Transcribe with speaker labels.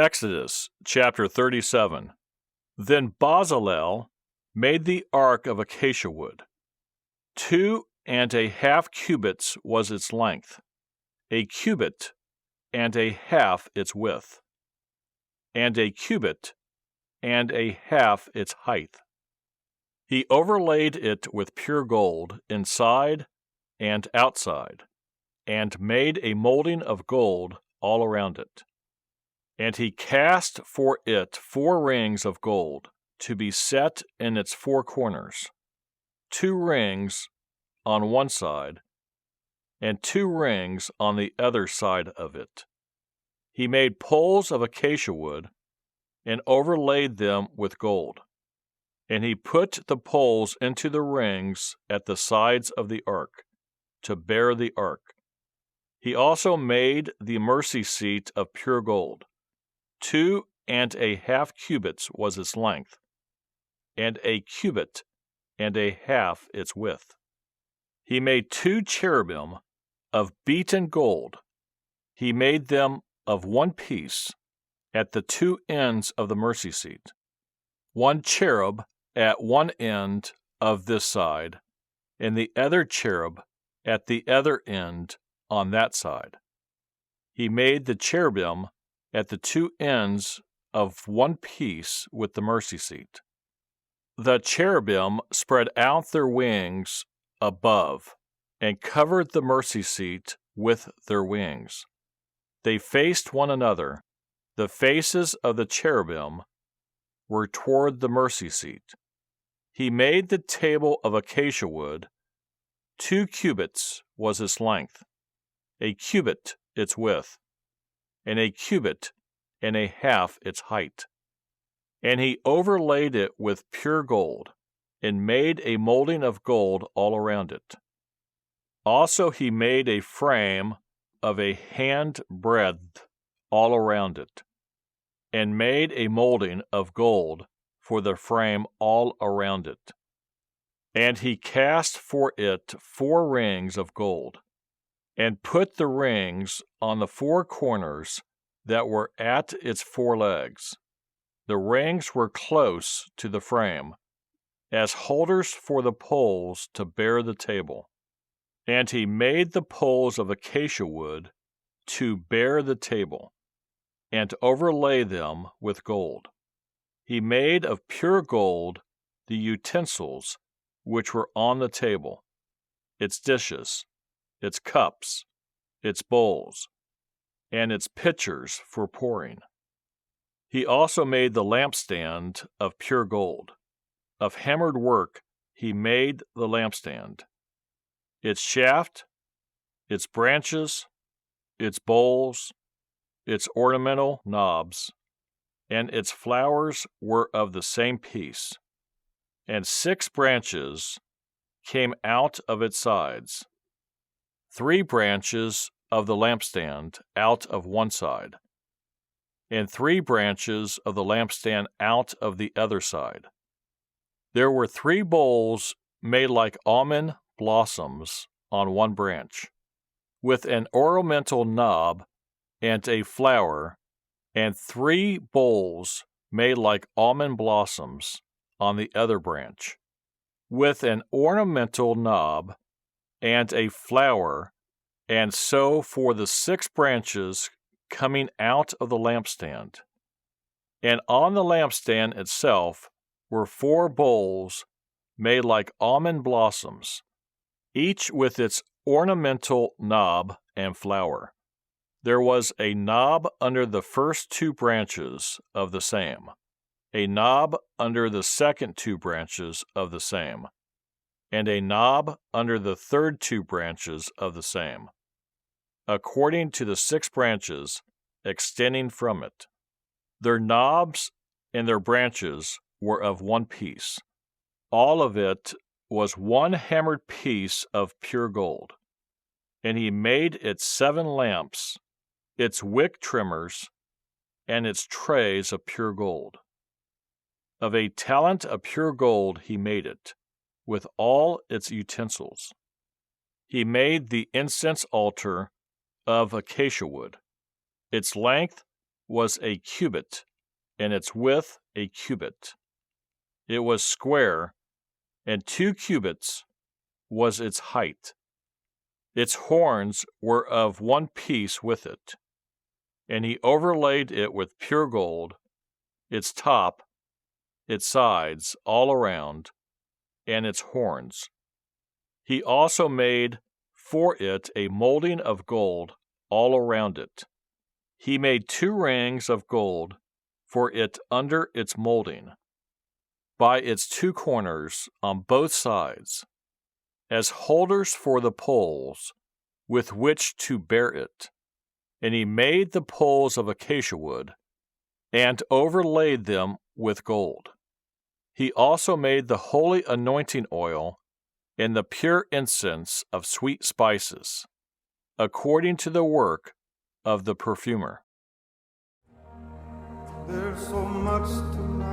Speaker 1: Exodus chapter 37. Then Bezalel made the ark of acacia wood. 2.5 cubits was its length, a cubit and a half its width, and a cubit and a half its height. He overlaid it with pure gold inside and outside, and made a molding of gold all around it. And he cast for it 4 rings of gold to be set in its 4 corners, 2 rings on one side, and 2 rings on the other side of it. He made poles of acacia wood, and overlaid them with gold. And he put the poles into the rings at the sides of the ark, to bear the ark. He also made the mercy seat of pure gold. 2.5 cubits was its length, and a cubit and a half its width. He made 2 cherubim of beaten gold. He made them of one piece at the 2 ends of the mercy seat, 1 cherub at one end of this side, and the other cherub at the other end on that side. He made the cherubim at the 2 ends of one piece with the mercy seat. The cherubim spread out their wings above, and covered the mercy seat with their wings. They faced one another. The faces of the cherubim were toward the mercy seat. He made the table of acacia wood. 2 cubits was its length, a cubit its width, and a cubit and a half its height. And he overlaid it with pure gold, and made a molding of gold all around it. Also he made a frame of a hand breadth all around it, and made a molding of gold for the frame all around it. And he cast for it 4 rings of gold, and put the rings on the 4 corners that were at its 4 legs. The rings were close to the frame, as holders for the poles to bear the table. And he made the poles of acacia wood to bear the table, and overlay them with gold. He made of pure gold the utensils which were on the table, its dishes, its cups, its bowls, and its pitchers for pouring. He also made the lampstand of pure gold. Of hammered work he made the lampstand, its shaft, its branches, its bowls, its ornamental knobs, and its flowers were of the same piece. And 6 branches came out of its sides, 3 branches of the lampstand out of one side, and 3 branches of the lampstand out of the other side. There were 3 bowls made like almond blossoms on one branch, with an ornamental knob and a flower, and 3 bowls made like almond blossoms on the other branch, with an ornamental knob and a flower, and so for the 6 branches coming out of the lampstand. And on the lampstand itself were 4 bowls made like almond blossoms, each with its ornamental knob and flower. There was a knob under the first 2 branches of the same, a knob under the second 2 branches of the same, and a knob under the third 2 branches of the same, according to the 6 branches extending from it. Their knobs and their branches were of one piece. All of it was one hammered piece of pure gold. And he made its 7 lamps, its wick trimmers, and its trays of pure gold. Of a talent of pure gold he made it, with all its utensils. He made the incense altar of acacia wood. Its length was a cubit, and its width a cubit. It was square, and 2 cubits was its height. Its horns were of one piece with it, and he overlaid it with pure gold, its top, its sides, all around, and its horns. He also made for it a molding of gold all around it. He made 2 rings of gold for it under its molding, by its 2 corners on both sides, as holders for the poles with which to bear it. And he made the poles of acacia wood, and overlaid them with gold. He also made the holy anointing oil and the pure incense of sweet spices, according to the work of the perfumer.
Speaker 2: There's so much to